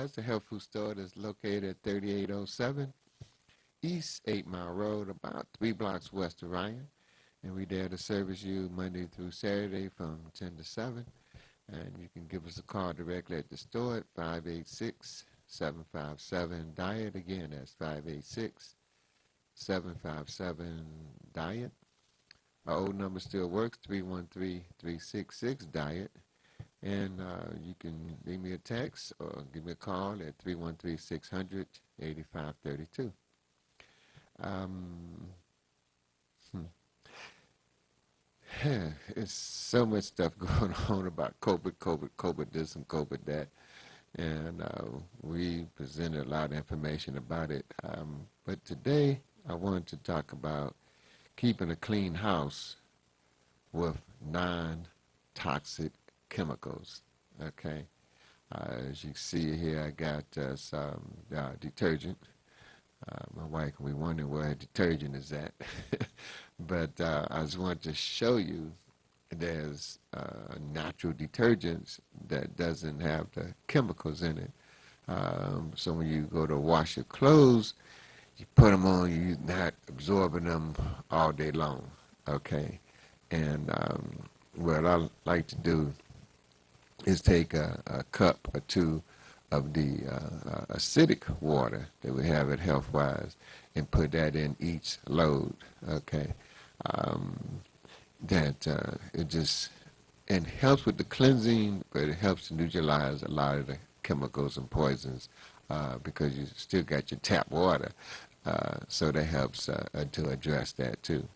Healthwise, the health food store that's located at 3807 East 8 Mile Road, about 3 blocks west of Ryan. And we're there to service you Monday through Saturday from 10 to 7. And you can give us a call directly at the store at 586-757-DIET. Again, that's 586-757-DIET. Our old number still works, 313-366-DIET. And you can leave me a text or give me a call at 313-600-8532. It's so much stuff going on about COVID this and COVID that. And we presented a lot of information about it. But today I wanted to talk about keeping a clean house with non-toxic chemicals. Okay. As you see here, I got some detergent. My wife can be wondering where detergent is at. But I just wanted to show you there's natural detergents that doesn't have the chemicals in it. So when you go to wash your clothes, you put them on, you're not absorbing them all day long. Okay. And what I like to do is take a cup or two of the acidic water that we have at Healthwise and put that in each load, okay? It just, and helps with the cleansing, but it helps to neutralize a lot of the chemicals and poisons because you still got your tap water, so that helps to address that too.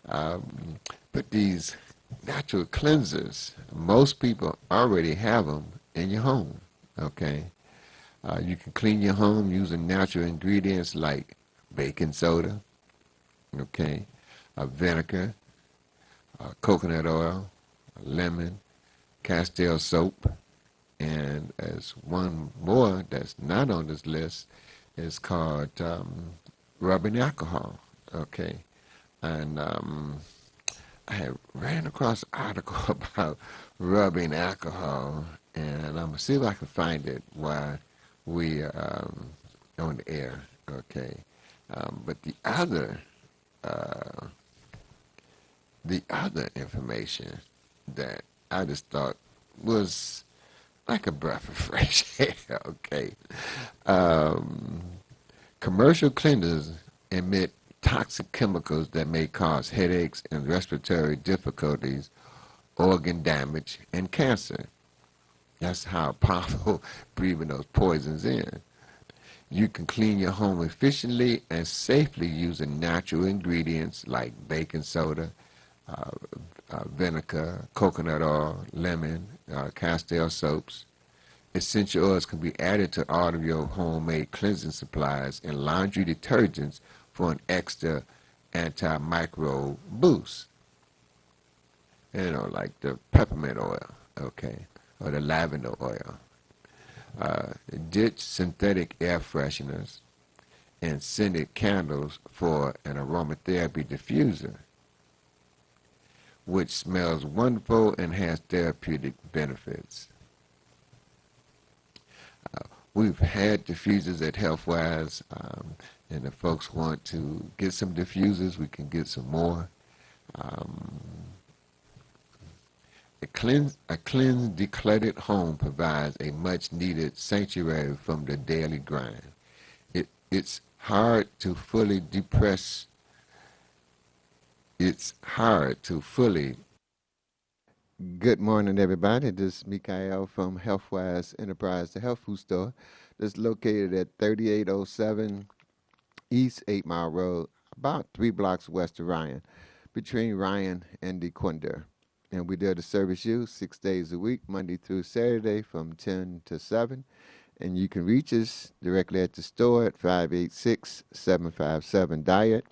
But these natural cleansers, most people already have them in your home, okay? You can clean your home using natural ingredients like baking soda, okay, vinegar, coconut oil, lemon, Castile soap, and as one more that's not on this list is called rubbing alcohol, okay? And I had ran across an article about rubbing alcohol, and I'm going to see if I can find it while we are on the air, okay? But the other information that I just thought was like a breath of fresh air, okay? Commercial cleaners emit toxic chemicals that may cause headaches and respiratory difficulties, organ damage, and cancer. That's how powerful breathing those poisons in. You can clean your home efficiently and safely using natural ingredients like baking soda, vinegar, coconut oil, lemon, Castile soaps. Essential oils can be added to all of your homemade cleansing supplies and laundry detergents for an extra antimicrobial boost. You know, like the peppermint oil, okay, or the lavender oil. Ditch synthetic air fresheners and scented candles for an aromatherapy diffuser, which smells wonderful and has therapeutic benefits. We've had diffusers at Healthwise, and if folks want to get some diffusers, we can get some more. A cleansed, decluttered home provides a much-needed sanctuary from the daily grind. It's hard to fully depress. It's hard to fully. Good morning, everybody. This is Mikael from Healthwise Enterprise, the health food store that's located at 3807 East 8 Mile Road, about 3 blocks west of Ryan, between Ryan and DeQuinder. And we're there to service you 6 days a week, Monday through Saturday from 10 to 7. And you can reach us directly at the store at 586-757-DIET.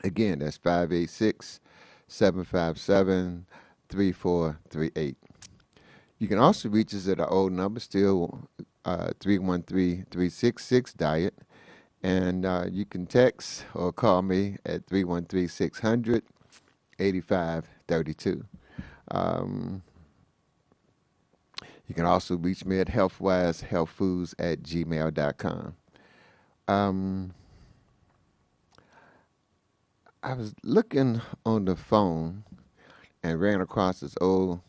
Again, that's 586-757-3438. You can also reach us at our old number, still 313-366-DIET. And you can text or call me at 313-600-8532. You can also reach me at healthwisehealthfoods@gmail.com. Um, I was looking on the phone and ran across this old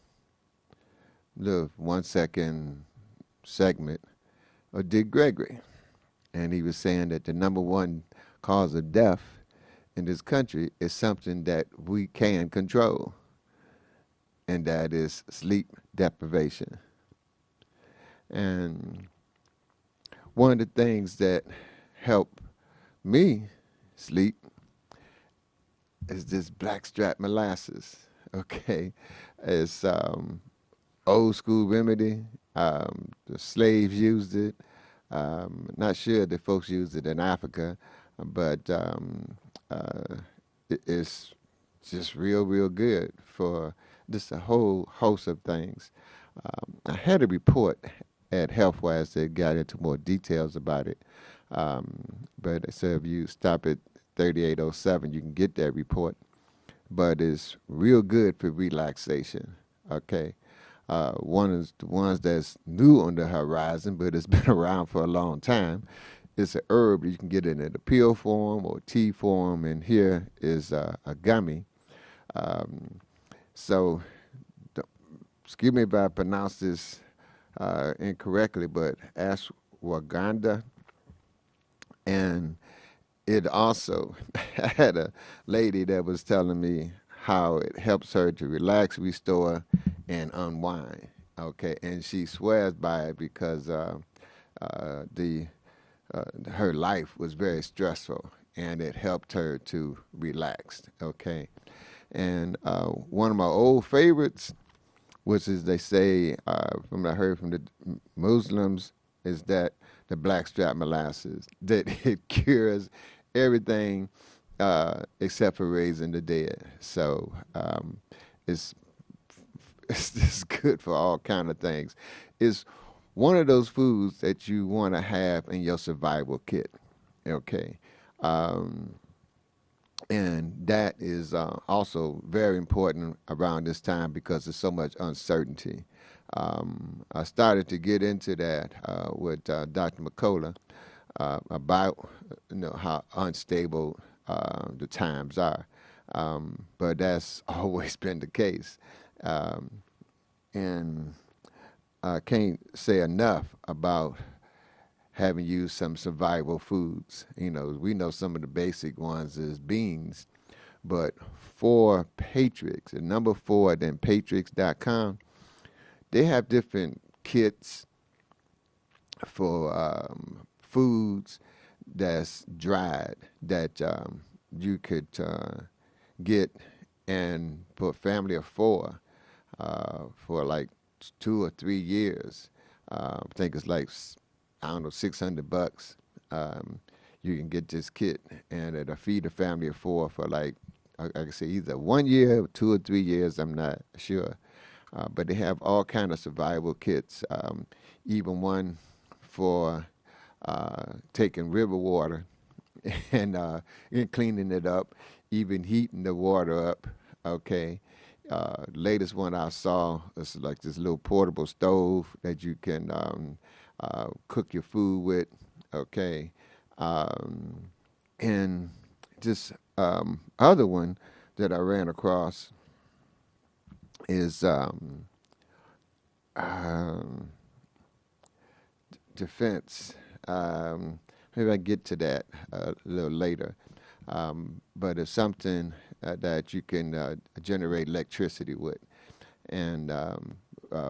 little 1 second segment of Dick Gregory. And he was saying that the number one cause of death in this country is something that we can control, and that is sleep deprivation. And one of the things that help me sleep is this blackstrap molasses. Okay, it's old school remedy. The slaves used it. Not sure that folks used it in Africa, but it's just real good for just a whole host of things. I had a report at Healthwise that got into more details about it, but so if you stop at 3807, you can get that report. But it's real good for relaxation. Okay, one of the ones that's new on the horizon, but it's been around for a long time. It's a herb. You can get it in a pill form or tea form, and here is a gummy. Um, so, excuse me if I pronounce this incorrectly, but ashwagandha, and it also, I had a lady that was telling me how it helps her to relax, restore, and unwind. Okay, and she swears by it because the her life was very stressful, and it helped her to relax. Okay, and one of my old favorites, which is they say from I heard from the Muslims, is that the blackstrap molasses that it cures everything except for raising the dead. So it's it's just good for all kind of things. It's one of those foods that you want to have in your survival kit. Okay. Um, and that is also very important around this time because there's so much uncertainty. I started to get into that with Dr. McCullough about how unstable the times are, but that's always been the case, and I can't say enough about having used some survival foods. We know some of the basic ones is beans, but for Patrix, the number 4, then Patrix.com, they have different kits for foods that's dried that you could get, and for a family of 4 for like 2 or 3 years. I think it's like, I don't know, $600. You can get this kit, and it'll feed a family of 4 for like, I can say either 1 year, 2 or 3 years. I'm not sure, but they have all kind of survival kits. Even one for taking river water and cleaning it up, even heating the water up. Okay. Latest one I saw is like this little portable stove that you can cook your food with. Okay. And this other one that I ran across is defense. Maybe I get to that a little later. But it's something that you can generate electricity with. And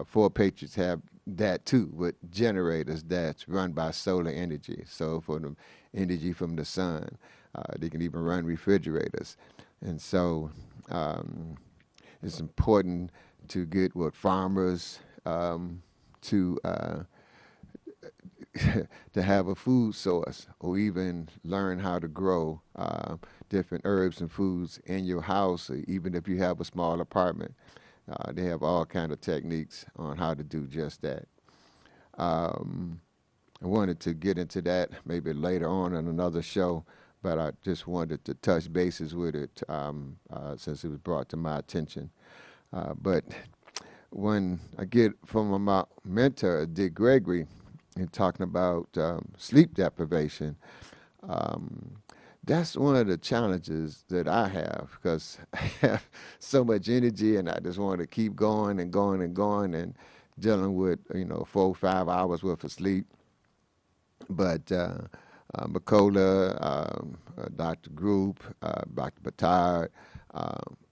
4 Patriots have that too, with generators that's run by solar energy. So for the energy from the sun, they can even run refrigerators. And so it's important to get with farmers to to have a food source, or even learn how to grow different herbs and foods in your house, or even if you have a small apartment. They have all kind of techniques on how to do just that. I wanted to get into that maybe later on in another show, but I just wanted to touch bases with it since it was brought to my attention. But when I get from my mentor, Dick Gregory, and talking about sleep deprivation, um, that's one of the challenges that I have because I have so much energy and I just want to keep going and going and going and dealing with 4 or 5 hours worth of sleep. But Macola, Dr. Group, Dr. Batard,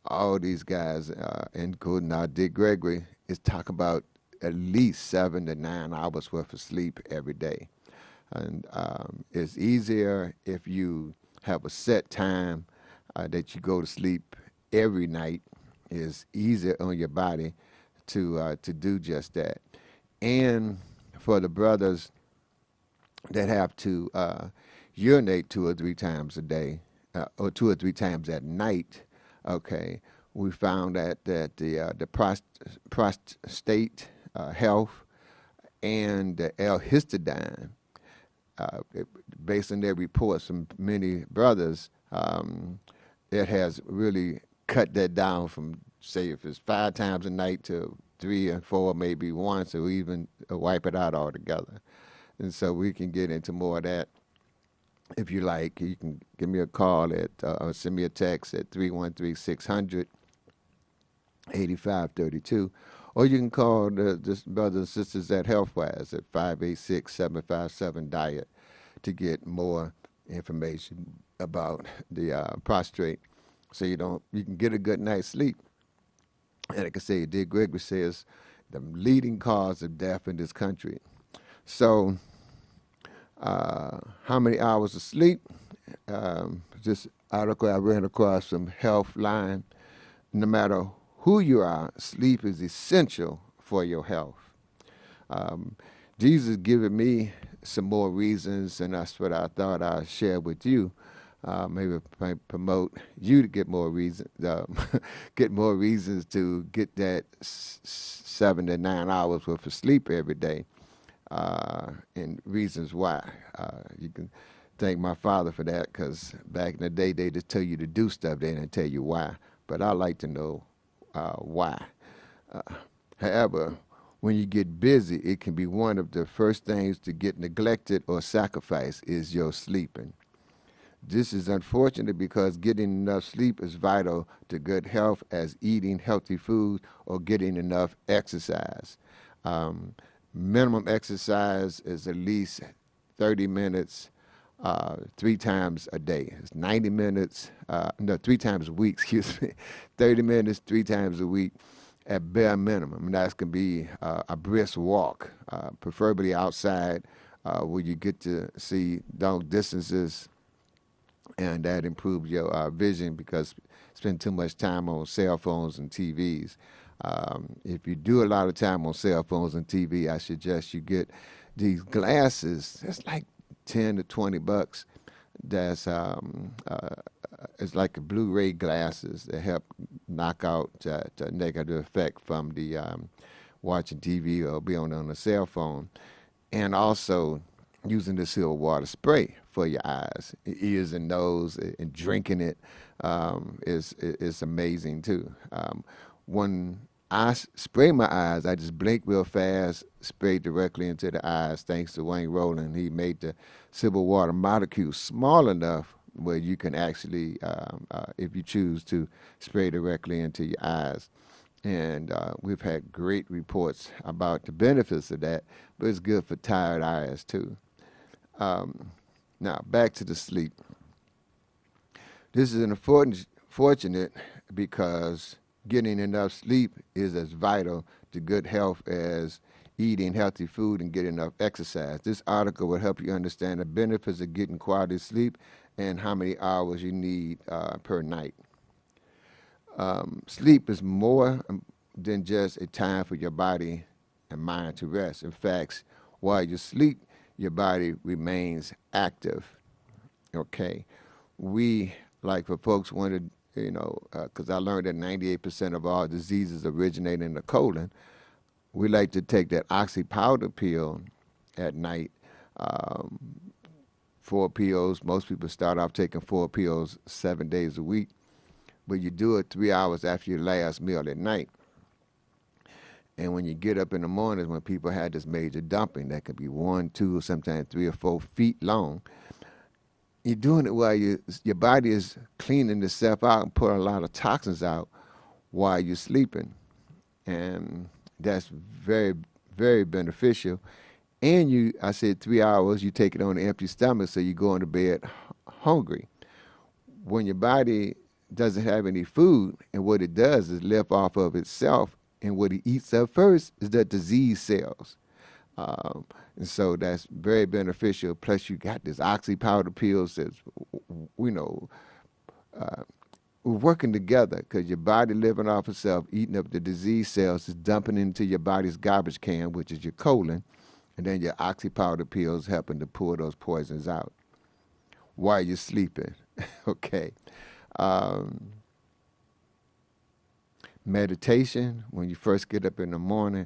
all these guys, including now Dick Gregory, is talking about at least 7 to 9 hours worth of sleep every day. And it's easier if you have a set time that you go to sleep every night. It's easier on your body to do just that. And for the brothers that have to urinate 2 or 3 times a day, or 2 or 3 times at night. Okay, we found that the prostate health and the L-histidine, it, based on their reports from many brothers, it has really cut that down from, say, if it's 5 times a night to 3 and 4, maybe once, or even wipe it out altogether. And so we can get into more of that. If you like, you can give me a call or send me a text at 313-600-8532. Or you can call the brothers and sisters at Healthwise at 586-757-DIET to get more information about the prostrate, so you can get a good night's sleep. And like I say, Dick Gregory says the leading cause of death in this country. So, how many hours of sleep? This article I ran across from Healthline. No matter who you are, sleep is essential for your health. Um, Jesus given me some more reasons, and that's what I thought I'd share with you. Maybe promote you to get more reasons, get more reasons to get that 7 to 9 hours worth of sleep every day, and reasons why. You can thank my father for that, because back in the day they just tell you to do stuff, they didn't tell you why. But I like to know why. Uh, However, when you get busy, it can be one of the first things to get neglected or sacrificed is your sleeping. This is unfortunate because getting enough sleep is vital to good health as eating healthy food or getting enough exercise. Um, Minimum exercise is at least 30 minutes 3 times a day. It's 90 minutes, no, 3 times a week, excuse me. 30 minutes 3 times a week at bare minimum. And that can be a brisk walk, preferably outside where you get to see long distances, and that improves your vision because spend too much time on cell phones and TVs. If you do a lot of time on cell phones and TV, I suggest you get these glasses. That's like $10 to $20. That's it's like a Blu-ray glasses that help knock out the negative effect from the watching TV or being on a cell phone, and also using the silver water spray for your eyes, ears, and nose, and drinking it is amazing too. When I spray my eyes, I just blink real fast, spray directly into the eyes. Thanks to Wayne Rowland, he made the silver water molecule small enough where you can actually, if you choose to, spray directly into your eyes. And we've had great reports about the benefits of that, but it's good for tired eyes too. Now, back to the sleep. This is fortunate because getting enough sleep is as vital to good health as eating healthy food and getting enough exercise. This article will help you understand the benefits of getting quality sleep and how many hours you need per night. Sleep is more than just a time for your body and mind to rest. In fact, while you sleep, your body remains active. Okay, we, like for folks wanted, because I learned that 98% of all diseases originate in the colon. We like to take that oxy powder pill at night. 4 pills. Most people start off taking 4 pills 7 days a week, but you do it 3 hours after your last meal at night. And when you get up in the mornings, when people had this major dumping that could be 1, 2, sometimes 3 or 4 feet long, you're doing it while your body is cleaning itself out and putting a lot of toxins out while you're sleeping. And that's very, very beneficial. And I said 3 hours, you take it on an empty stomach, so you go into bed hungry. When your body doesn't have any food, and what it does is live off of itself, and what it eats up first is the disease cells. And so that's very beneficial. Plus, you got this oxy powder pills that's, working together, because your body living off itself, eating up the disease cells, is dumping into your body's garbage can, which is your colon, and then your oxy powder pills helping to pull those poisons out while you're sleeping. Okay. Meditation, when you first get up in the morning,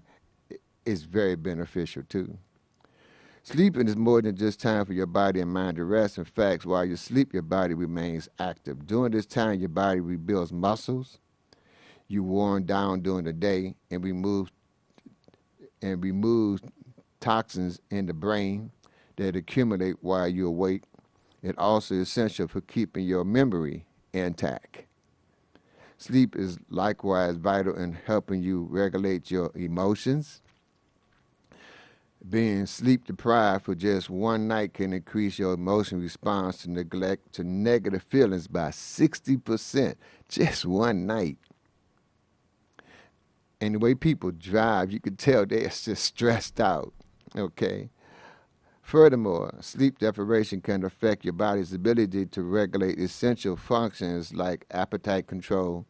is very beneficial too. Sleeping is more than just time for your body and mind to rest. In fact, while you sleep, your body remains active. During this time, your body rebuilds muscles you worn down during the day, and removes toxins in the brain that accumulate while you're awake. It also is essential for keeping your memory intact. Sleep is likewise vital in helping you regulate your emotions. Being sleep deprived for just one night can increase your emotional response to neglect to negative feelings by 60%. Just one night. And the way people drive, you can tell they're just stressed out. Okay. Furthermore, sleep deprivation can affect your body's ability to regulate essential functions like appetite control,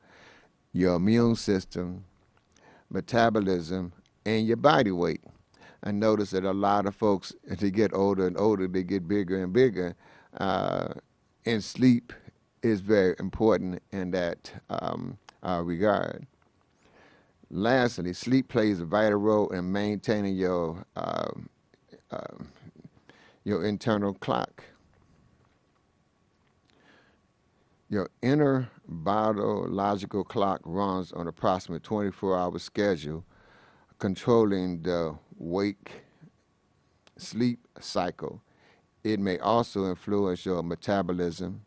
your immune system, metabolism, and your body weight. I notice that a lot of folks, as they get older and older, they get bigger and bigger, and sleep is very important in that regard. Lastly, sleep plays a vital role in maintaining your internal clock. Your inner biological clock runs on approximately 24-hour schedule, controlling the wake-sleep cycle. It may also influence your metabolism,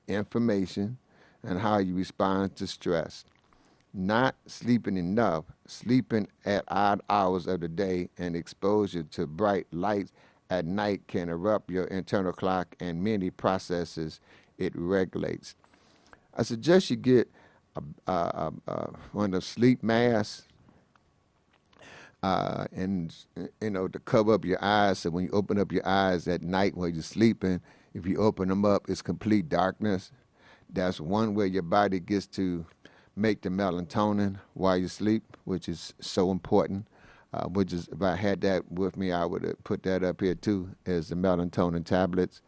information, and how you respond to stress. Not sleeping enough, sleeping at odd hours of the day, and exposure to bright lights at night can interrupt your internal clock and many processes it regulates. I suggest you get one of the sleep masks, and to cover up your eyes, so when you open up your eyes at night while you're sleeping, if you open them up, it's complete darkness. That's one way your body gets to make the melatonin while you sleep, which is so important. Which is, if I had that with me, I would have put that up here too, as the melatonin tablets.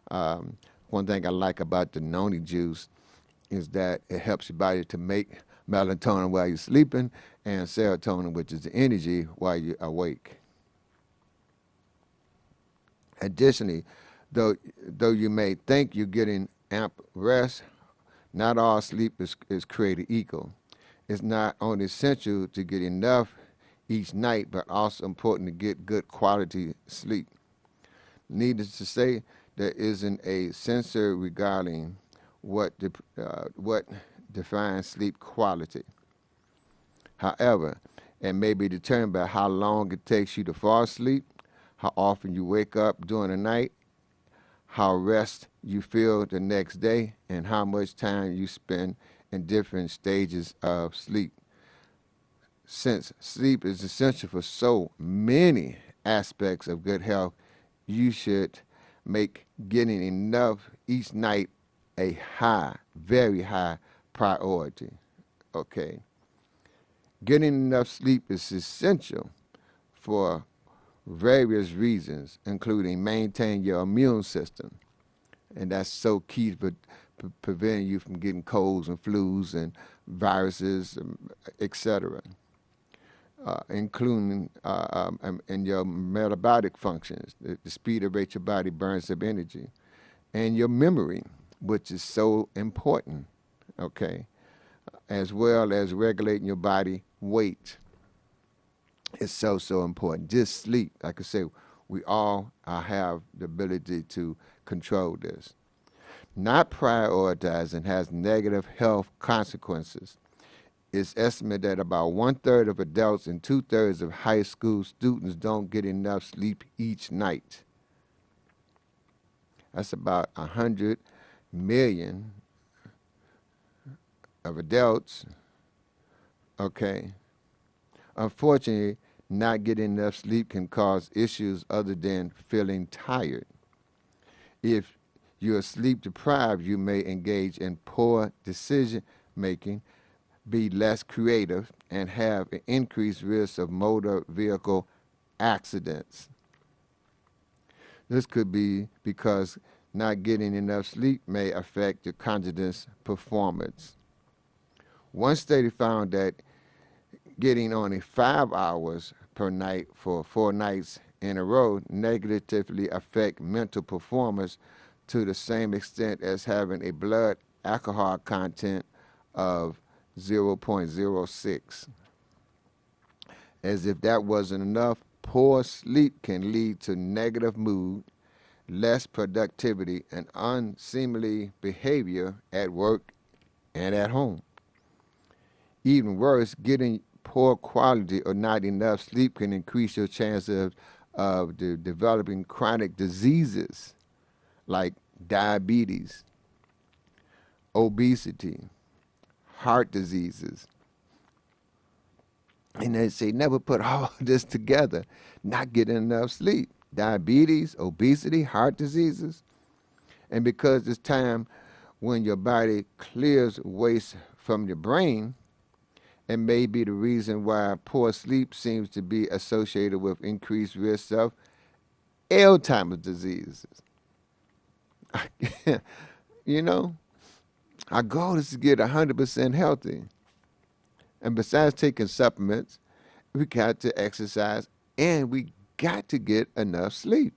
One thing I like about the noni juice is that it helps your body to make melatonin while you're sleeping, and serotonin, which is the energy, while you're awake. Additionally, though you may think you're getting ample rest, not all sleep is created equal. It's not only essential to get enough each night, but also important to get good quality sleep. Needless to say, there isn't a censor regarding what defines sleep quality. However, it may be determined by how long it takes you to fall asleep, how often you wake up during the night, how rest you feel the next day, and how much time you spend in different stages of sleep. Since sleep is essential for so many aspects of good health, you should make getting enough each night a high, very high priority. Okay? Getting enough sleep is essential for various reasons, including maintaining your immune system. And that's so key for preventing you from getting colds and flus and viruses, etc. Including in your metabolic functions, the speed at which your body burns up energy, and your memory, which is so important, okay, as well as regulating your body weight. It's so, so important. Just sleep. Like I say, we all have the ability to control this. Not prioritizing has negative health consequences. It's estimated that about one-third of adults and two-thirds of high school students don't get enough sleep each night. That's about 100 million of adults. Okay. Unfortunately, not getting enough sleep can cause issues other than feeling tired. If you are sleep deprived, you may engage in poor decision making, be less creative, and have an increased risk of motor vehicle accidents. This could be because not getting enough sleep may affect your cognitive performance. One study found that getting only 5 hours per night for 4 nights in a row negatively affect mental performance to the same extent as having a blood alcohol content of 0.06. As if that wasn't enough, poor sleep can lead to negative mood, less productivity, and unseemly behavior at work and at home. Even worse, getting poor quality or not enough sleep can increase your chances of developing chronic diseases like diabetes, obesity, heart diseases. And they say never put all this together, not getting enough sleep. Diabetes, obesity, heart diseases. And because it's time when your body clears waste from your brain, it may be the reason why poor sleep seems to be associated with increased risk of Alzheimer's diseases. You know, our goal is to get 100% healthy. And besides taking supplements, we got to exercise and we got to get enough sleep.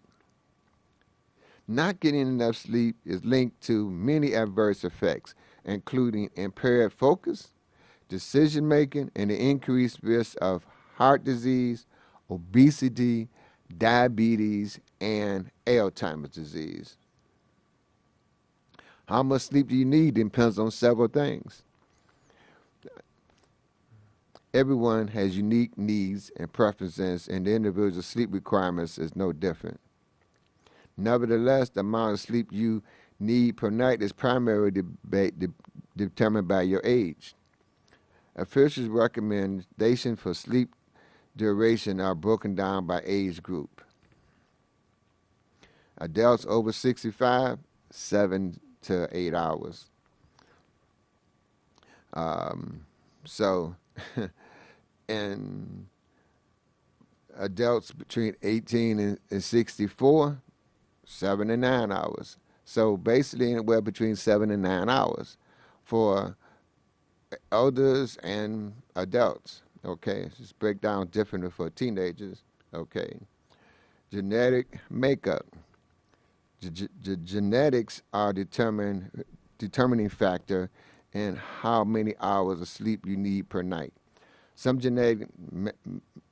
Not getting enough sleep is linked to many adverse effects, including impaired focus, decision making, and the increased risk of heart disease, obesity, diabetes, and Alzheimer's disease. How much sleep do you need depends on several things. Everyone has unique needs and preferences, and the individual sleep requirements is no different. Nevertheless, the amount of sleep you need per night is primarily determined by your age. Officials' recommendations for sleep duration are broken down by age group. Adults over 65, 7 to 8 hours. So, and adults between 18 and 64, 7 to 9 hours. So basically anywhere between 7 and 9 hours for elders and adults. Okay, it's breakdown different for teenagers. Okay, genetic makeup. Genetics are determining factor in how many hours of sleep you need per night. Some genetic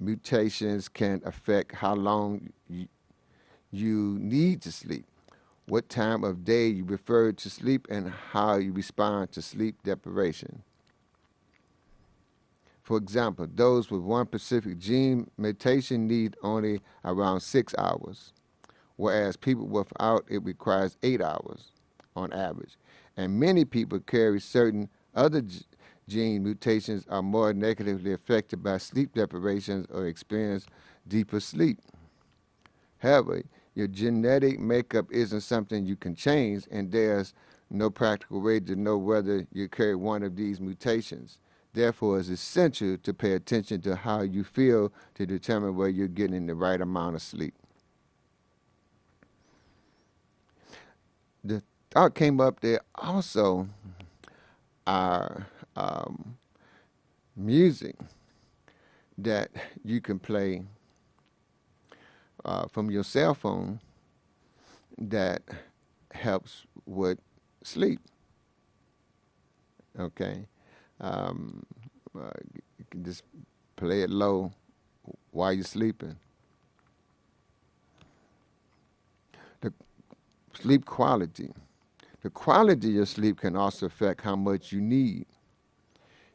mutations can affect how long you need to sleep, what time of day you prefer to sleep, and how you respond to sleep deprivation. For example, those with one specific gene mutation need only around 6 hours, whereas people without it requires 8 hours on average. And many people carry certain other gene mutations are more negatively affected by sleep deprivations or experience deeper sleep. However, your genetic makeup isn't something you can change, and there's no practical way to know whether you carry one of these mutations. Therefore, it's essential to pay attention to how you feel to determine whether you're getting the right amount of sleep. The thought came up there also are music that you can play from your cell phone that helps with sleep. Okay, you can just play it low while you're sleeping. The sleep quality. The quality of your sleep can also affect how much you need.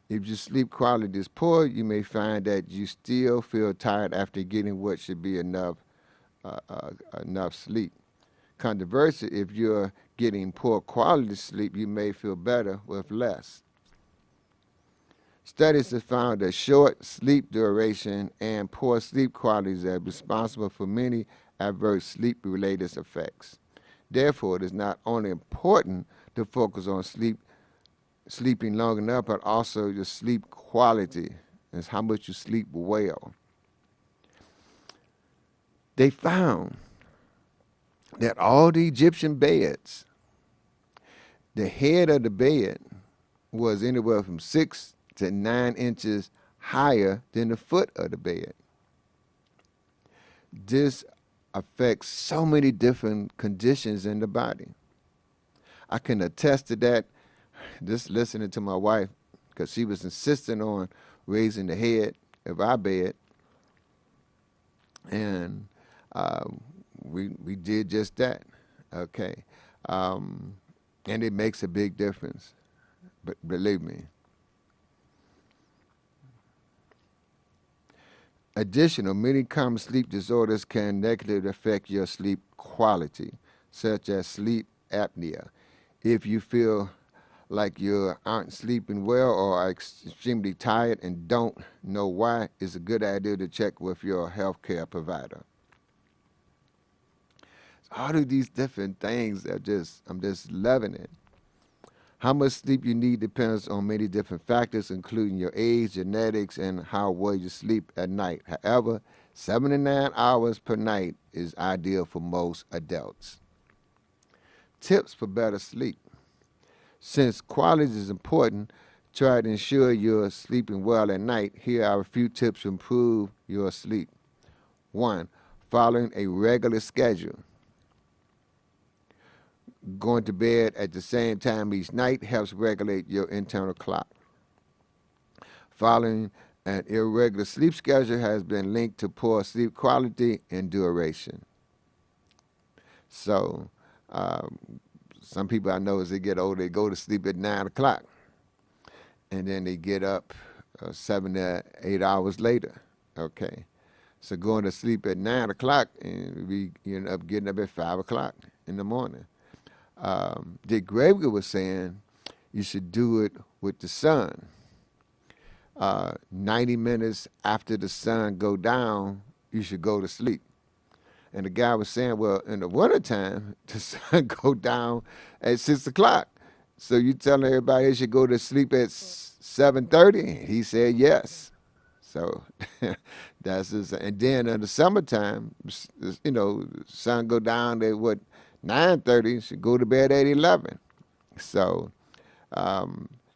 If your sleep quality is poor, you may find that you still feel tired after getting what should be uh, uh, enough sleep. Conversely, if you're getting poor quality sleep, you may feel better with less. Studies have found that short sleep duration and poor sleep qualities are responsible for many adverse sleep-related effects. Therefore, it is not only important to focus on sleeping long enough, but also your sleep quality is how much you sleep well. They found that all the Egyptian beds, the head of the bed was anywhere from 6 to 9 inches higher than the foot of the bed. This affects so many different conditions in the body. I can attest to that just listening to my wife, because she was insisting on raising the head of our bed, and we did just that. Okay, and it makes a big difference. But believe me. Additional, many common sleep disorders can negatively affect your sleep quality, such as sleep apnea. If you feel like you aren't sleeping well or are extremely tired and don't know why, it's a good idea to check with your healthcare provider. So all of these different things I'm just loving it. How much sleep you need depends on many different factors, including your age, genetics, and how well you sleep at night. However, 7 to 9 hours per night is ideal for most adults. Tips for better sleep. Since quality is important, try to ensure you're sleeping well at night. Here are a few tips to improve your sleep. 1. Following a regular schedule. Going to bed at the same time each night helps regulate your internal clock. Following an irregular sleep schedule has been linked to poor sleep quality and duration. So, some people I know as they get older, they go to sleep at 9 o'clock, and then they get up 7 to 8 hours later. Okay, so going to sleep at 9 o'clock, and we end up getting up at 5 o'clock in the morning. Dick Gregory was saying you should do it with the sun. 90 minutes after the sun go down, you should go to sleep. And the guy was saying, well, in the wintertime, the sun go down at 6 o'clock. So you telling everybody they should go to sleep at 7:30? He said yes. So that's his. And then in the summertime, you know, the sun go down at 9:30, should go to bed at 11. So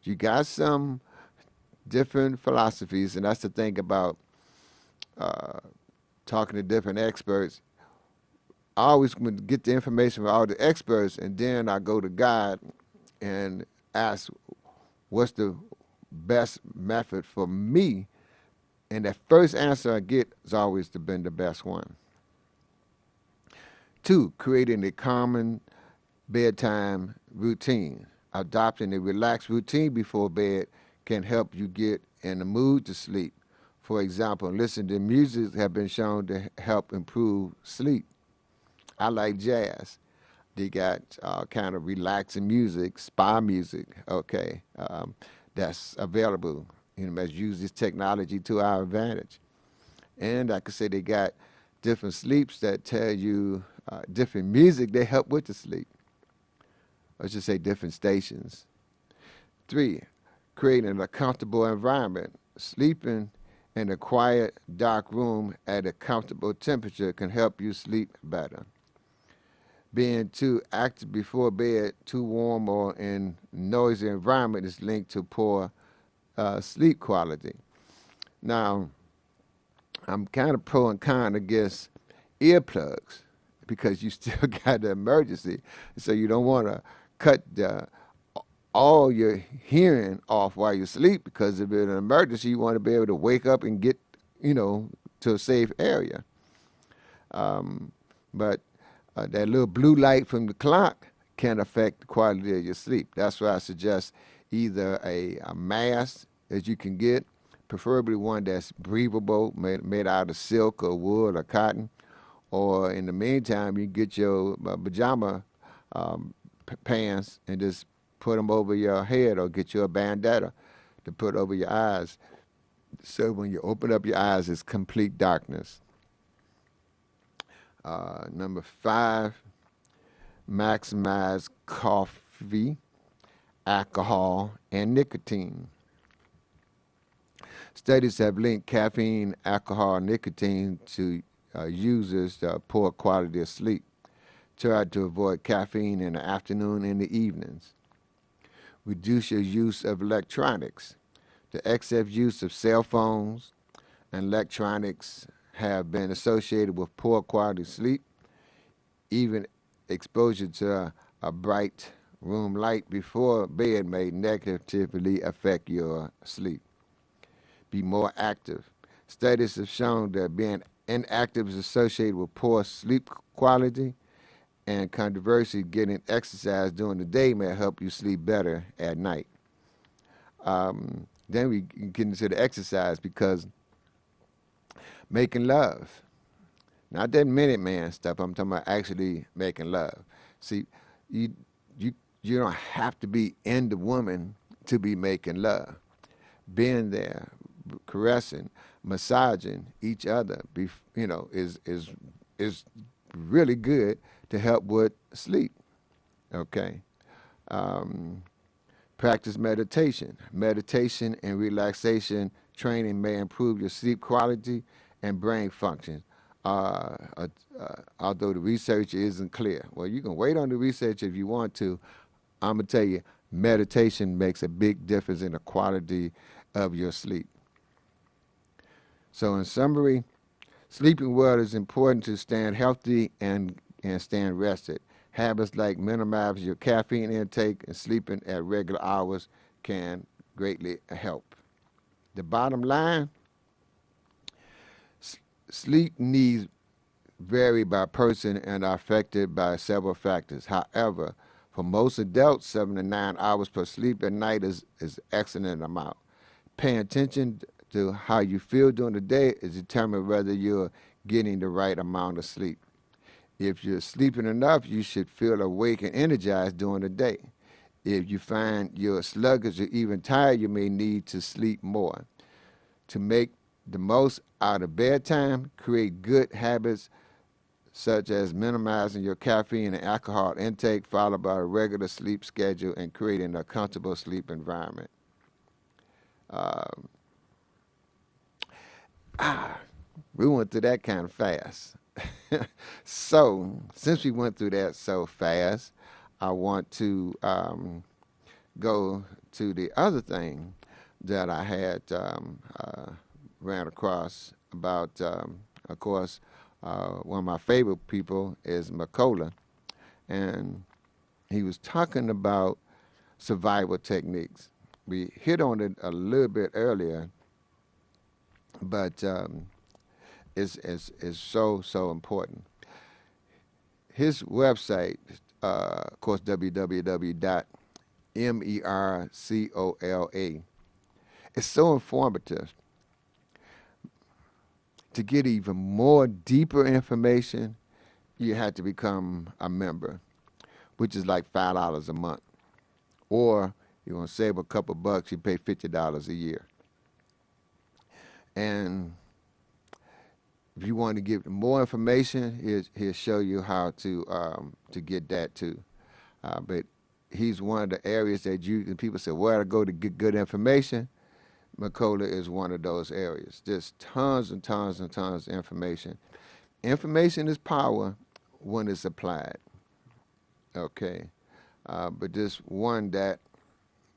you got some different philosophies, and that's the thing about talking to different experts. I always get the information from all the experts, and then I go to God and ask, what's the best method for me? And that first answer I get has always been the best one. 2, creating a common bedtime routine. Adopting a relaxed routine before bed can help you get in the mood to sleep. For example, listening to music have been shown to help improve sleep. I like jazz. They got kind of relaxing music, spa music, okay, that's available. You know, let's use this technology to our advantage. And like I say, they got different sleeps that tell you different music, they help with the sleep. I should say different stations. 3, creating a comfortable environment. Sleeping in a quiet, dark room at a comfortable temperature can help you sleep better. Being too active before bed, too warm, or in noisy environment is linked to poor sleep quality. Now, I'm kind of pro and con against earplugs because you still got the emergency. So you don't want to cut all your hearing off while you sleep, because if it's an emergency, you want to be able to wake up and get, to to a safe area. But that little blue light from the clock can affect the quality of your sleep. That's why I suggest either a mask that you can get, preferably one that's breathable, made out of silk or wool or cotton, or in the meantime, you get your pajama pants and just put them over your head, or get you a bandana to put over your eyes. So when you open up your eyes, it's complete darkness. Number 5, maximize coffee, alcohol, and nicotine. Studies have linked caffeine, alcohol, and nicotine to users' poor quality of sleep. Try to avoid caffeine in the afternoon and the evenings. Reduce your use of electronics. The excess use of cell phones and electronics have been associated with poor quality sleep. Even exposure to a bright room light before bed may negatively affect your sleep. Be more active. Studies have shown that being inactive is associated with poor sleep quality, and conversely, getting exercise during the day may help you sleep better at night. Then we get into the exercise, because making love, not that Minute Man stuff, I'm talking about actually making love. See, you don't have to be in the woman to be making love. Being there, caressing, massaging each other, is really good to help with sleep. Okay. Practice meditation. Meditation and relaxation training may improve your sleep quality and brain function, although the research isn't clear. Well, you can wait on the research if you want to. I'm going to tell you, meditation makes a big difference in the quality of your sleep. So in summary, sleeping well is important to staying healthy and staying rested. Habits like minimizing your caffeine intake and sleeping at regular hours can greatly help. The bottom line, sleep needs vary by person and are affected by several factors. However, for most adults, 7 to 9 hours per sleep at night is excellent amount. Paying attention to how you feel during the day is determine whether you're getting the right amount of sleep. If you're sleeping enough, you should feel awake and energized during the day. If you find you're sluggish or even tired, you may need to sleep more. To make the most out of bedtime, create good habits such as minimizing your caffeine and alcohol intake, followed by a regular sleep schedule and creating a comfortable sleep environment. We went through that kind of fast. So, since we went through that so fast, I want to go to the other thing that I had ran across about, of course, one of my favorite people is Makola, and he was talking about survival techniques. We hit on it a little bit earlier, but it's so important. His website, of course, www.mercola, is so informative. To get even more deeper information, you have to become a member, which is like $5 a month. Or you want to save a couple bucks, you pay $50 a year. And if you want to get more information, he'll show you how to get that too. But he's one of the areas that people say, where to go to get good information. Makola is one of those areas. There's tons and tons and tons of information. Information is power when it's applied. Okay. But this one that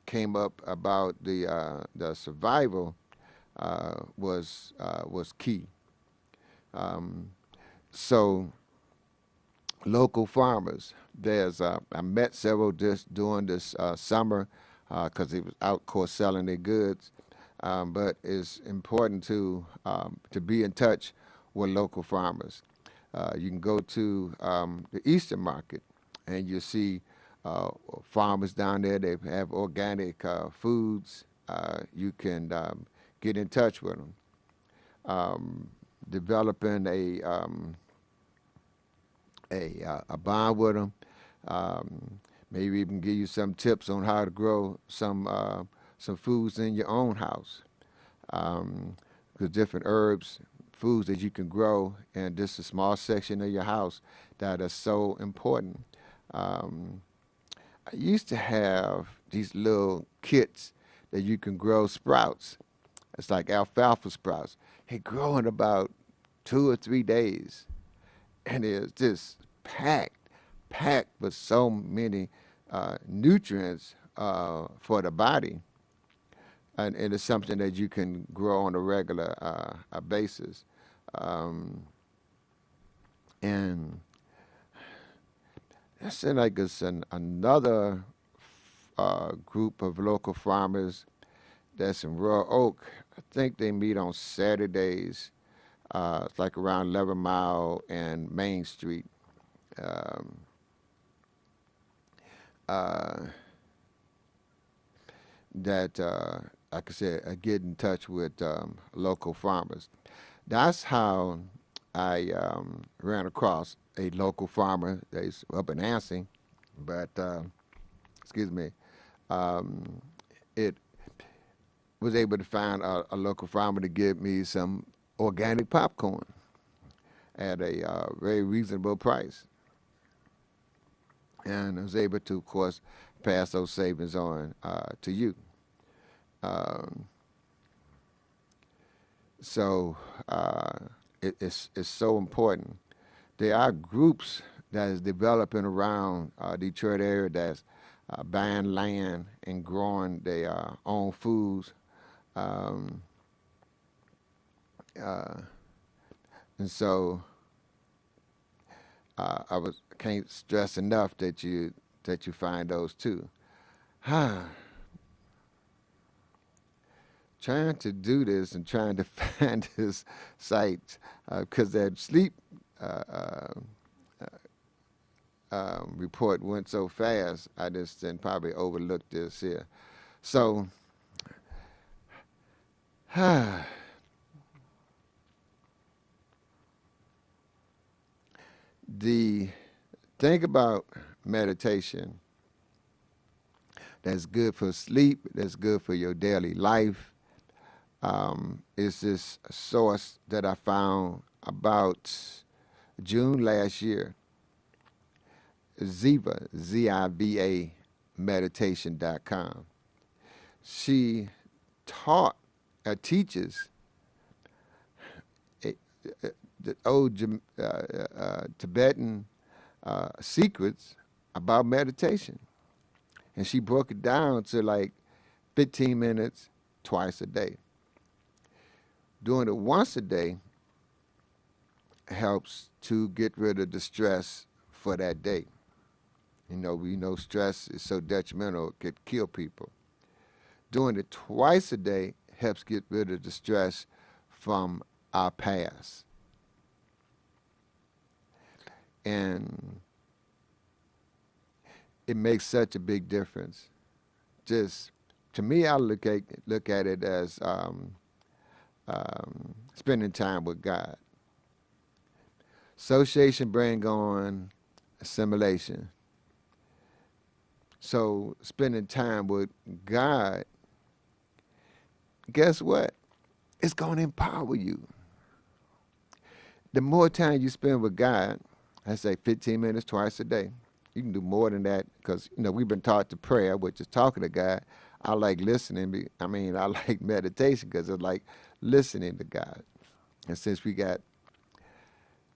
came up about the survival was key. So local farmers, I met several during this summer because they was out, of course, selling their goods. but it's important to be in touch with local farmers. You can go to the Eastern Market, and you see farmers down there. They have organic foods. You can get in touch with them. Developing a bond with them. Maybe even give you some tips on how to grow some foods in your own house. Because different herbs, foods that you can grow in just a small section of your house that are so important. Um, I used to have these little kits that you can grow sprouts. It's like alfalfa sprouts. They grow in about 2 or 3 days, and it's just packed with so many nutrients for the body, and it's something that you can grow on a regular basis. Um, and it seems like it's another group of local farmers that's in Royal Oak. I think they meet on Saturdays. It's like around 11 Mile and Main Street. Um, uh, that, like I said, get in touch with local farmers. That's how I ran across a local farmer that's up in Ansing, but excuse me, um, it was able to find a local farmer to give me some organic popcorn at a very reasonable price, and I was able to, of course, pass those savings on to you. Um, so it's so important. There are groups that is developing around Detroit area that's buying land and growing their own foods. Um, uh, and so I was can't stress enough that you find those too. Trying to do this and trying to find this site because that sleep uh, uh, report went so fast, I just then probably overlooked this here. So, the think about meditation. That's good for sleep. That's good for your daily life. It's this source that I found about June last year. Ziva, Z-I-V-A, meditation.com. She taught, teaches the old Tibetan secrets about meditation. And she broke it down to like 15 minutes twice a day. Doing it once a day helps to get rid of the stress for that day. We know stress is so detrimental, it could kill people. Doing it twice a day helps get rid of the stress from our past. And it makes such a big difference. Just to me, I look at it as spending time with God. Association bring on assimilation. So spending time with God, guess what? It's going to empower you. The more time you spend with God, I say 15 minutes twice a day. You can do more than that because, we've been taught to prayer, which is talking to God. I like listening. I like meditation because it's like listening to God. And since we got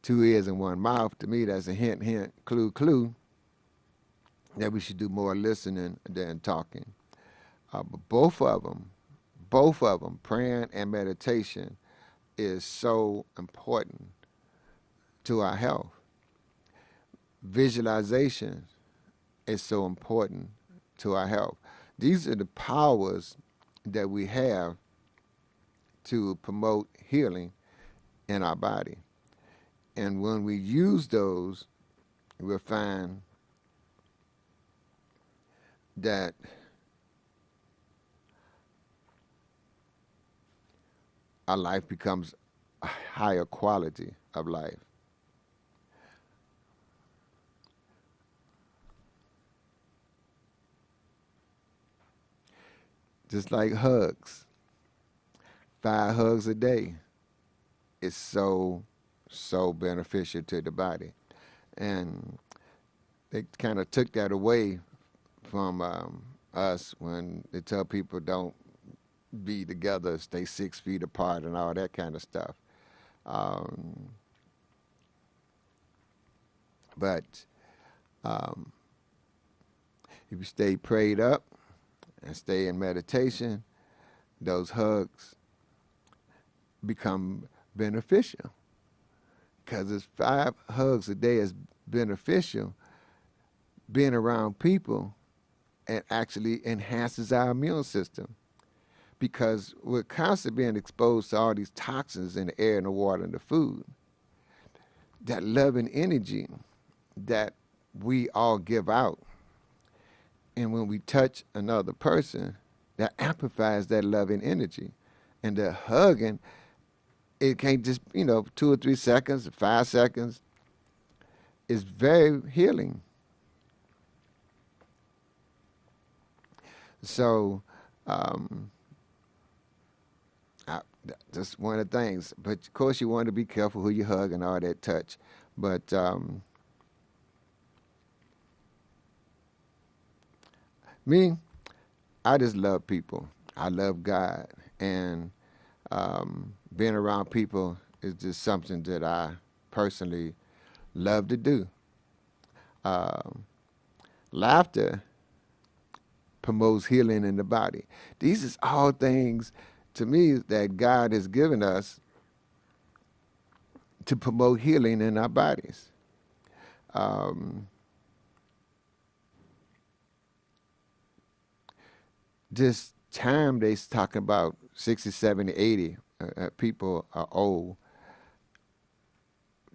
2 ears and 1 mouth, to me, that's a hint, hint, clue, clue, that we should do more listening than talking. But both of them, praying and meditation, is so important to our health. Visualization is so important to our health. These are the powers that we have to promote healing in our body. And when we use those, we'll find that our life becomes a higher quality of life. Just like hugs, 5 hugs a day is so beneficial to the body. And they kind of took that away from us when they tell people don't be together, stay 6 feet apart, and all that kind of stuff. Um, but um, if you stay prayed up and stay in meditation, those hugs become beneficial. Because it's 5 hugs a day is beneficial. Being around people, and actually enhances our immune system, because we're constantly being exposed to all these toxins in the air and the water and the food. That loving energy that we all give out, and when we touch another person, that amplifies that loving energy. And the hugging, it can't just, 2 or 3 seconds, 5 seconds. It's very healing. So, that's one of the things. But of course, you want to be careful who you hug and all that touch. But me, I just love people. I love God, and being around people is just something that I personally love to do. Um, Laughter promotes healing in the body. These is all things to me that God has given us to promote healing in our bodies. Um, this time they're talking about 60, 70, 80 people are old.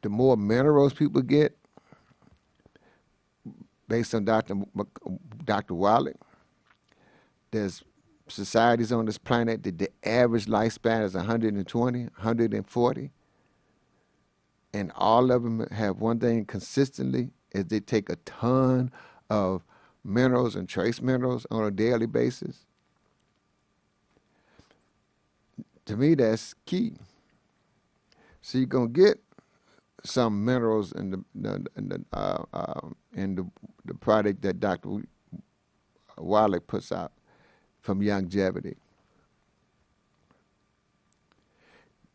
The more minerals people get, based on Dr. Wallach, there's societies on this planet that the average lifespan is 120, 140. And all of them have one thing consistently, is they take a ton of minerals and trace minerals on a daily basis. To me, that's key. So you're gonna get some minerals in the product that Dr. Wallach puts out from longevity.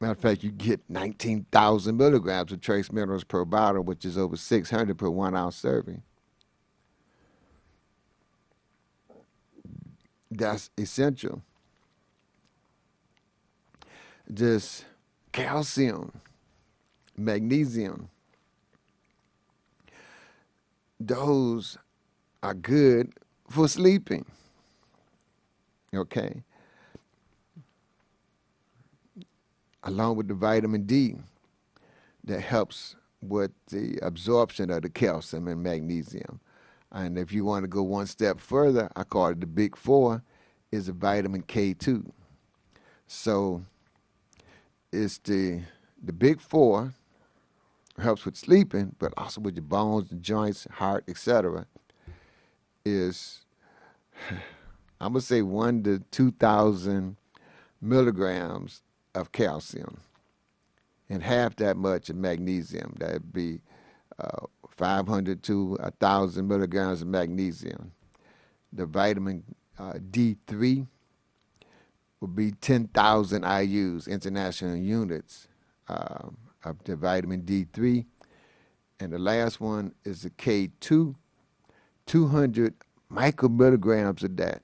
Matter of fact, you get 19,000 milligrams of trace minerals per bottle, which is over 600 per 1 ounce serving. That's essential. Just calcium, magnesium, those are good for sleeping. Okay. Along with the vitamin D that helps with the absorption of the calcium and magnesium. And if you want to go one step further, I call it the big 4, is the vitamin K2. So it's the big 4 helps with sleeping, but also with your bones, the joints, heart, etc. Is, I'm gonna say 1 to 2,000 milligrams of calcium, and half that much of magnesium. That'd be 500 to 1,000 milligrams of magnesium. The vitamin D3 would be 10,000 IUs, international units of the vitamin D3. And the last one is the K2, 200 micromilligrams of that.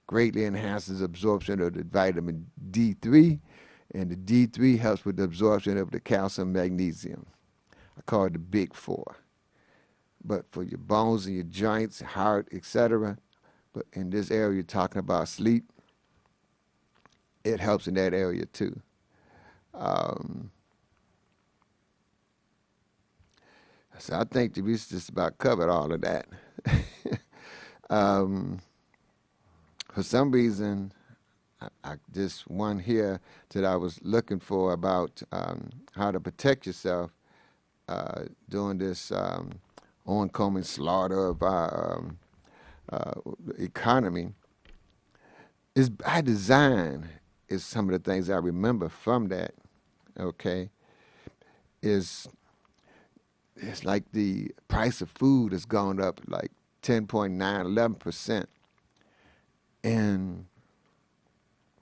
Greatly enhances absorption of the vitamin D3, and the D3 helps with the absorption of the calcium magnesium. I call it the big 4. But for your bones and your joints, heart, etc., but in this area you're talking about sleep, it helps in that area too. Um, so I think that we just about covered all of that. um, for some reason, I just one here that I was looking for about how to protect yourself during this oncoming slaughter of our uh, economy. Is by design is some of the things I remember from that. Okay, is it's like the price of food has gone up like 10.9, 11%, and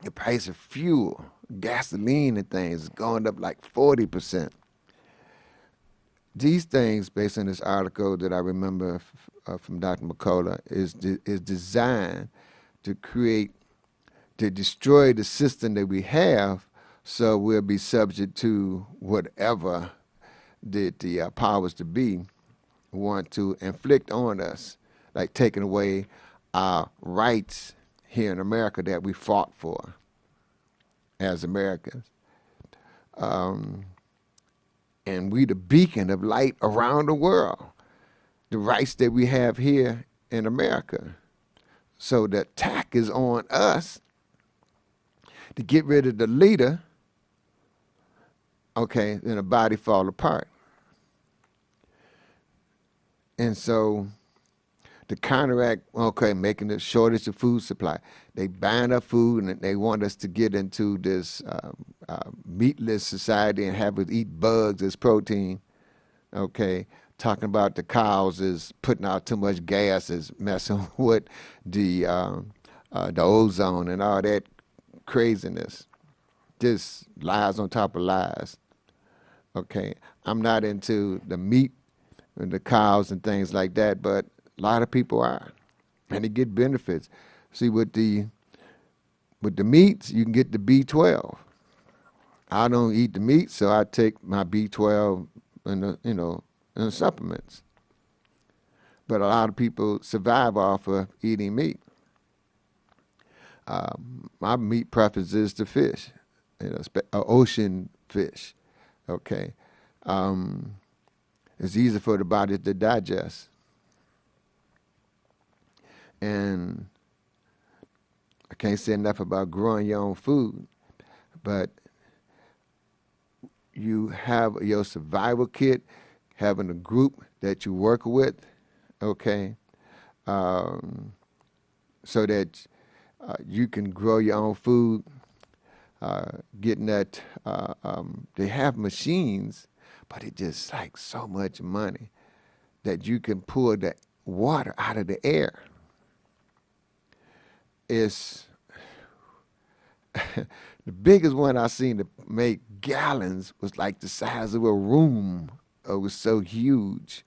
the price of fuel, gasoline and things is going up like 40%. These things, based on this article that I remember from Dr. McCullough, is designed to create, to destroy the system that we have, so we'll be subject to whatever the powers to be want to inflict on us, like taking away our rights here in America that we fought for as Americans. Um, and we the beacon of light around the world, the rights that we have here in America. So the attack is on us to get rid of the leader, okay, then the body fall apart. And so to counteract, okay, making the shortage of food supply, they ban up food and they want us to get into this meatless society and have us eat bugs as protein, okay? Talking about the cows is putting out too much gas, is messing with the ozone and all that craziness. Just lies on top of lies. Okay, I'm not into the meat and the cows and things like that, but a lot of people are, and they get benefits. See, with the meats, you can get the B12. I don't eat the meat, so I take my B12 and and supplements. But a lot of people survive off of eating meat. My meat preference is the fish, ocean fish. Okay, it's easy for the body to digest, and I can't say enough about growing your own food, but you have your survival kit, having a group that you work with, okay, so that you can grow your own food, getting that, they have machines, but it just like so much money that you can pull the water out of the air. It's the biggest one I seen to make gallons was like the size of a room. It was so huge,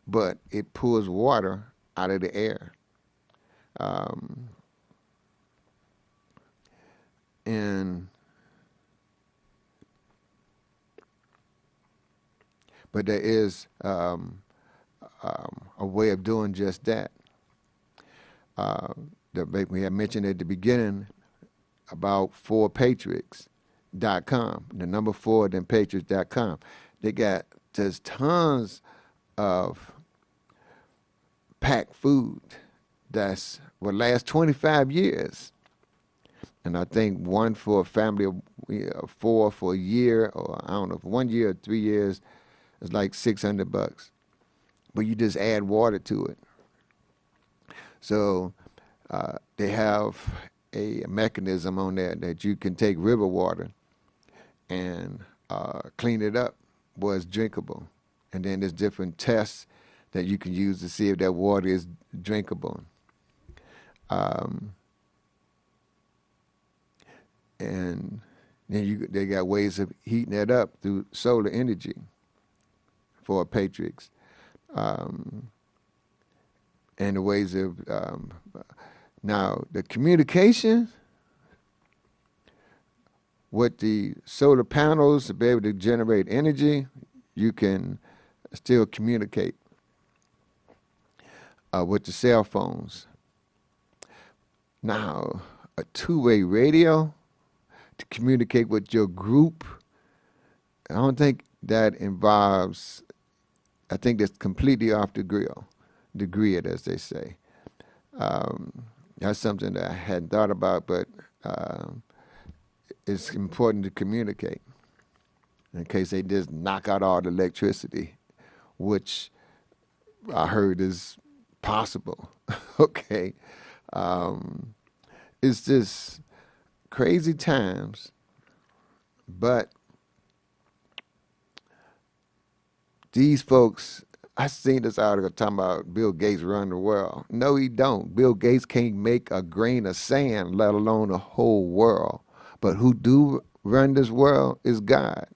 but it pulls water out of the air. But there is a way of doing just that. That we had mentioned at the beginning about 4patriots.com, the number 4, then patriots.com. They got just tons of packed food that's will last 25 years. And I think one for a family of 4 for a year, or I don't know, for 1 year or 3 years, is like $600. But you just add water to it. So they have a mechanism on there that you can take river water and clean it up where it's drinkable. And then there's different tests that you can use to see if that water is drinkable. And then they got ways of heating that up through solar energy for patriots. And the ways of, now the communication with the solar panels to be able to generate energy, you can still communicate with the cell phones. Now, a two-way radio, to communicate with your group. I don't think that involves. I think that's completely off the grid, as they say. That's something that I hadn't thought about, but um, it's important to communicate in case they just knock out all the electricity, which I heard is possible. Okay. Um, it's just crazy times, but these folks, I seen this article talking about Bill Gates running the world. No, he don't. Bill Gates can't make a grain of sand, let alone a whole world. But who do run this world is God.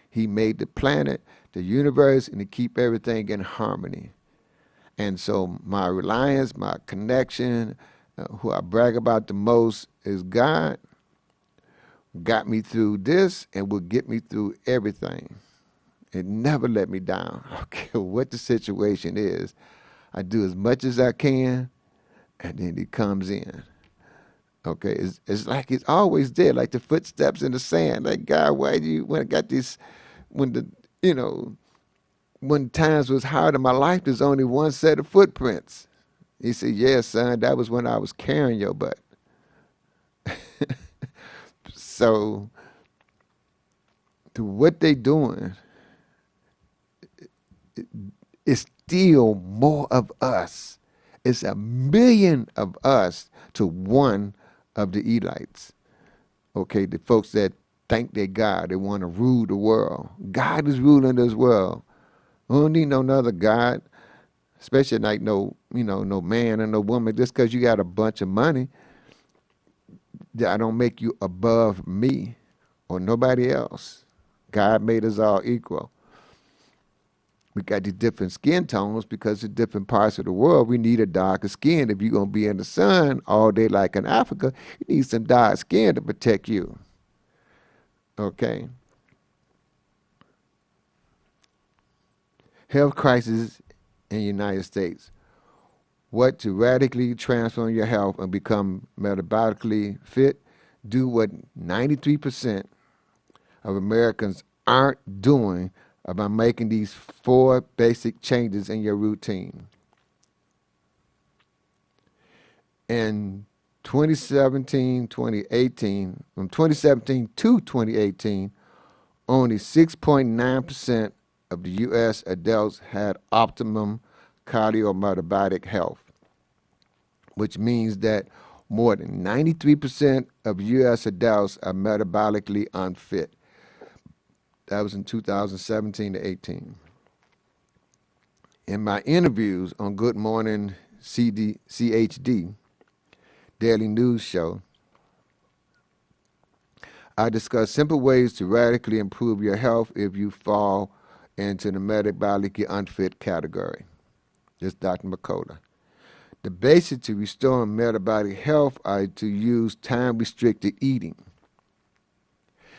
He made the planet, the universe, and to keep everything in harmony. And so my reliance, my connection, who I brag about the most is God. Got me through this and will get me through everything. It never let me down. I don't care what the situation is. I do as much as I can, and then he comes in. Okay, it's like it's always there, like the footsteps in the sand. Like God, why do you when I got this when the you know when times was hard in my life, there's only one set of footprints. He said, "Yeah, son, that was when I was carrying your butt." So, to what they doing, it's still more of us. It's a million of us to one of the elites. Okay, the folks that think they're God, they want to rule the world. God is ruling this world. We don't need no other God, especially like no man and no woman. Just because you got a bunch of money, that don't make you above me or nobody else. God made us all equal. We got these different skin tones because in different parts of the world, we need a darker skin. If you're going to be in the sun all day like in Africa, you need some dark skin to protect you. Okay? Health crisis in the United States. What to radically transform your health and become metabolically fit? Do what 93% of Americans aren't doing about making these 4 basic changes in your routine. In 2017, 2018, from 2017 to 2018, only 6.9% of the U.S. adults had optimum cardiometabolic health, which means that more than 93% of U.S. adults are metabolically unfit. That was in 2017 to 18. In my interviews on Good Morning CHD, Daily News Show, I discuss simple ways to radically improve your health if you fall into the metabolically unfit category. This is Dr. McCullough. The basics to restoring metabolic health are to use time-restricted eating.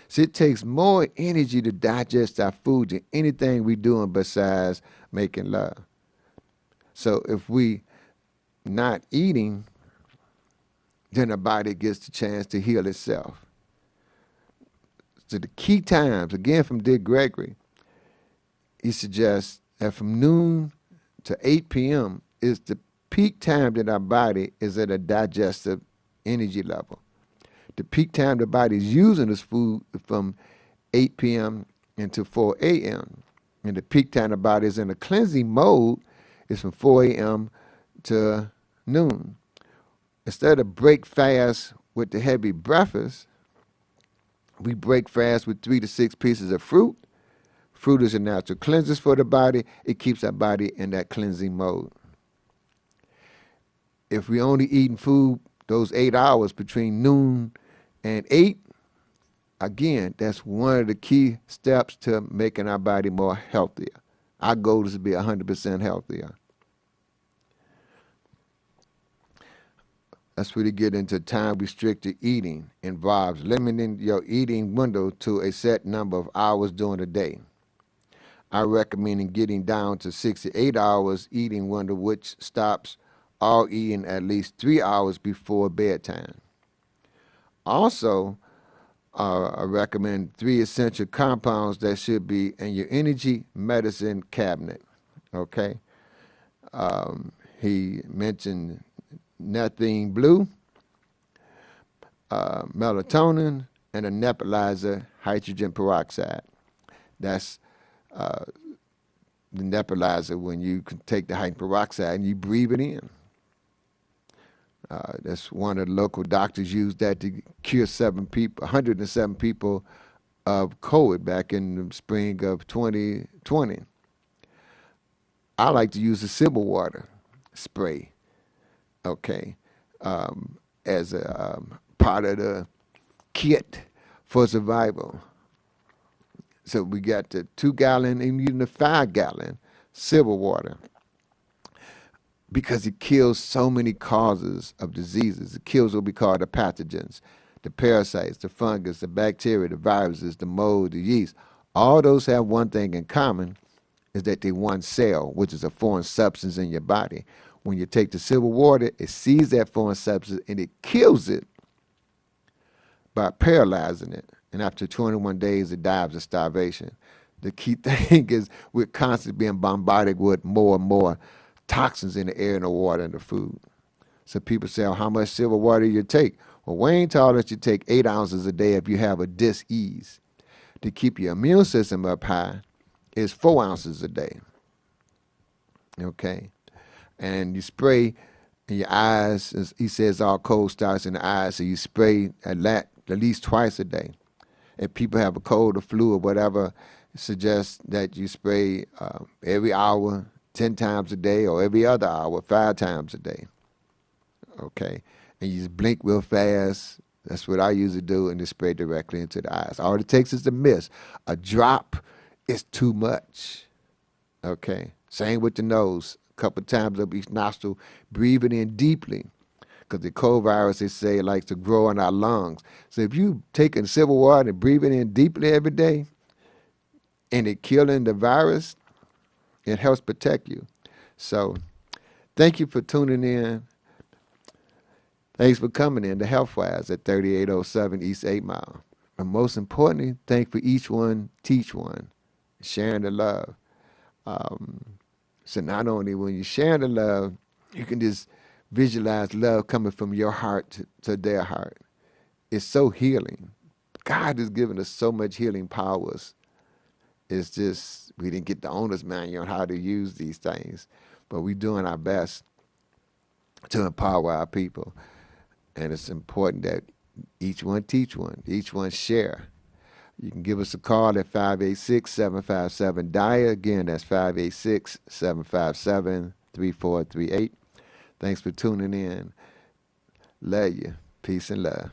So it takes more energy to digest our food than anything we're doing besides making love. So if we not eating, then the body gets the chance to heal itself. So the key times, again from Dick Gregory, he suggests that from noon to 8 p.m. is the peak time that our body is at a digestive energy level. The peak time the body is using this food from 8 p.m. until 4 a.m. And the peak time the body is in a cleansing mode is from 4 a.m. to noon. Instead of break fast with the heavy breakfast, we break fast with 3 to 6 pieces of fruit. Fruit is a natural cleanser for the body. It keeps our body in that cleansing mode. If we only eating food those 8 hours between noon and 8, again, that's one of the key steps to making our body more healthier. Our goal is to be 100% healthier. Let's really get into time-restricted eating. Involves limiting your eating window to a set number of hours during the day. I recommend getting down to 6 to 8 hours eating window, which stops all eating at least 3 hours before bedtime. Also, I recommend 3 essential compounds that should be in your energy medicine cabinet. Okay. He mentioned methane blue, melatonin, and a nebulizer, hydrogen peroxide. That's the nebulizer when you can take the hydrogen peroxide and you breathe it in. That's one of the local doctors used that to cure 107 people of COVID back in the spring of 2020. I like to use the Civil water spray, okay, as a part of the kit for survival. So we got the 2-gallon and even the 5-gallon Civil water because it kills so many causes of diseases. It kills what we call the pathogens, the parasites, the fungus, the bacteria, the viruses, the mold, the yeast. All those have one thing in common, is that they one cell, which is a foreign substance in your body. When you take the Civil water, it sees that foreign substance and it kills it by paralyzing it. And after 21 days, it dies of starvation. The key thing is we're constantly being bombarded with more and more toxins in the air and the water and the food. So people say, oh, how much Civil water do you take? Well, Wayne told us you take 8 ounces a day if you have a dis-ease. To keep your immune system up high is 4 ounces a day. Okay? And you spray in your eyes. As he says all cold starts in the eyes, so you spray at least twice a day. If people have a cold or flu or whatever, suggest that you spray every hour, 10 times a day, or every other hour, 5 times a day. Okay? And you just blink real fast. That's what I usually do, and just spray directly into the eyes. All it takes is a mist. A drop is too much. Okay? Same with the nose. A couple times up each nostril, breathe it in deeply. Because the cold virus, they say, likes to grow in our lungs. So if you take a Civil water and breathe it in deeply every day, and it killing the virus, it helps protect you. So thank you for tuning in. Thanks for coming in to Healthwise at 3807 East 8 Mile. And most importantly, thank for each one, teach one, sharing the love. So not only when you're sharing the love, you can just visualize love coming from your heart to their heart. It's so healing. God has given us so much healing powers. It's just we didn't get the owner's manual on how to use these things, but we're doing our best to empower our people. And it's important that each one teach one, each one share. You can give us a call at 586-757-DIA. Again, that's 586-757-3438. Thanks for tuning in. Love you. Peace and love.